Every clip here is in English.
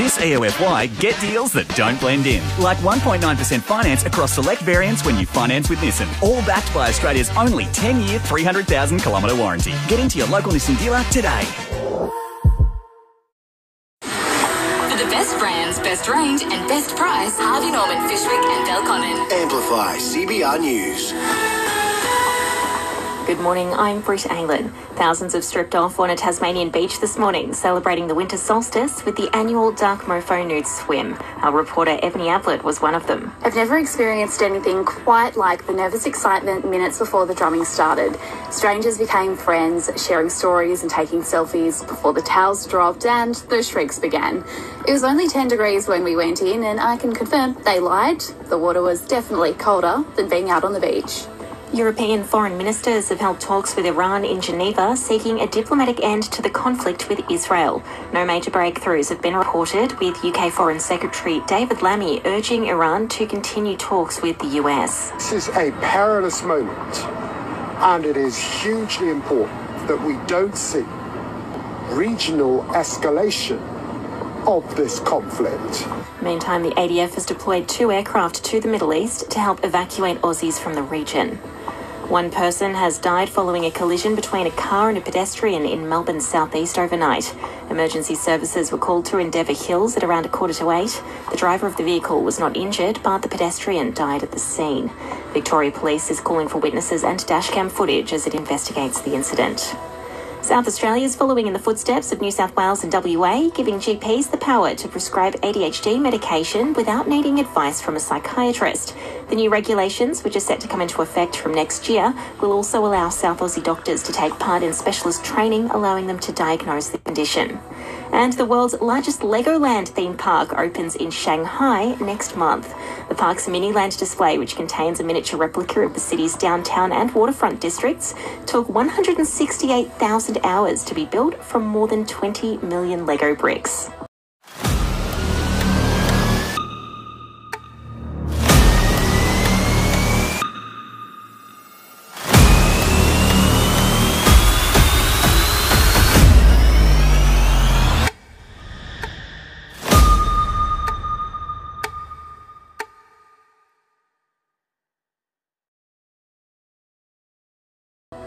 This EOFY, get deals that don't blend in. Like 1.9% finance across select variants when you finance with Nissan. All backed by Australia's only 10-year, 300,000-kilometre warranty. Get into your local Nissan dealer today. For the best brands, best range and best price, Harvey Norman, Fishwick and Belconnen. Amplify CBR News. Good morning, I'm Britt Aylan. Thousands have stripped off on a Tasmanian beach this morning, celebrating the winter solstice with the annual Dark Mofo Nude Swim. Our reporter Ebony Ablett was one of them. I've never experienced anything quite like the nervous excitement minutes before the drumming started. Strangers became friends, sharing stories and taking selfies before the towels dropped and the shrieks began. It was only 10 degrees when we went in, and I can confirm they lied. The water was definitely colder than being out on the beach. European foreign ministers have held talks with Iran in Geneva, seeking a diplomatic end to the conflict with Israel. No major breakthroughs have been reported, with UK Foreign Secretary David Lammy urging Iran to continue talks with the US. This is a perilous moment, and it is hugely important that we don't see regional escalation of this conflict. Meantime, the ADF has deployed 2 aircraft to the Middle East to help evacuate Aussies from the region. One person has died following a collision between a car and a pedestrian in Melbourne's southeast overnight. Emergency services were called to Endeavour Hills at around 7:45. The driver of the vehicle was not injured, but the pedestrian died at the scene. Victoria Police is calling for witnesses and dashcam footage as it investigates the incident. South Australia is following in the footsteps of New South Wales and WA, giving GPs the power to prescribe ADHD medication without needing advice from a psychiatrist. The new regulations, which are set to come into effect from next year, will also allow South Aussie doctors to take part in specialist training, allowing them to diagnose the condition. And the world's largest Legoland theme park opens in Shanghai next month. The park's Miniland display, which contains a miniature replica of the city's downtown and waterfront districts, took 168,000 hours to be built from more than 20 million Lego bricks.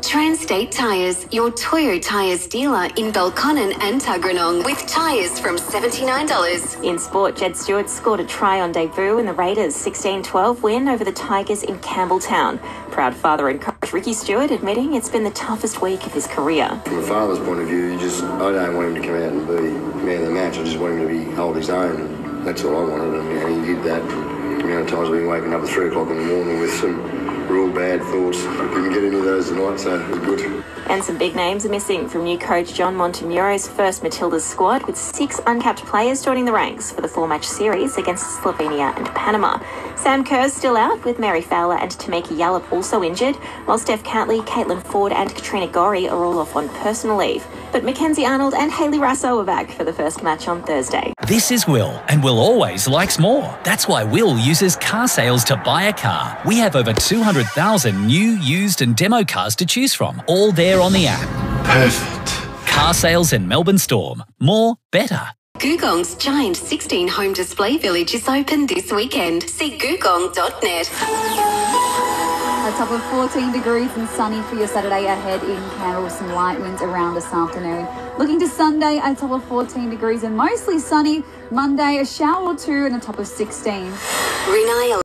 Transtate Tyres, your Toyo Tyres dealer in Belconnen and Tuggeranong, with tyres from $79. In sport, Jed Stewart scored a try on debut in the Raiders' 16-12 win over the Tigers in Campbelltown. Proud father and coach Ricky Stewart admitting it's been the toughest week of his career. From a father's point of view, I don't want him to come out and be man of the match. I just want him to hold his own, and that's all I wanted. And he did that. The amount of times I've been waking up at 3 o'clock in the morning with some real bad thoughts. I didn't get any of those tonight, so it was good. And some big names are missing from new coach John Montemuro's first Matildas squad, with 6 uncapped players joining the ranks for the 4-match series against Slovenia and Panama. Sam Kerr's still out, with Mary Fowler and Tamika Yallop also injured, while Steph Cantley, Caitlin Ford and Katrina Gorry are all off on personal leave. But Mackenzie Arnold and Hayley Rasso are back for the first match on Thursday. This is Will, and Will always likes more. That's why Will uses car sales to buy a car. We have over 200,000 new, used and demo cars to choose from, all there on the app. Perfect. Car sales in Melbourne Storm. More, better. Googong's giant 16 home display village is open this weekend. See googong.net. A top of 14 degrees and sunny for your Saturday ahead in Canberra with some light winds around this afternoon. Looking to Sunday, a top of 14 degrees and mostly sunny. Monday, a shower or two and a top of 16. Renai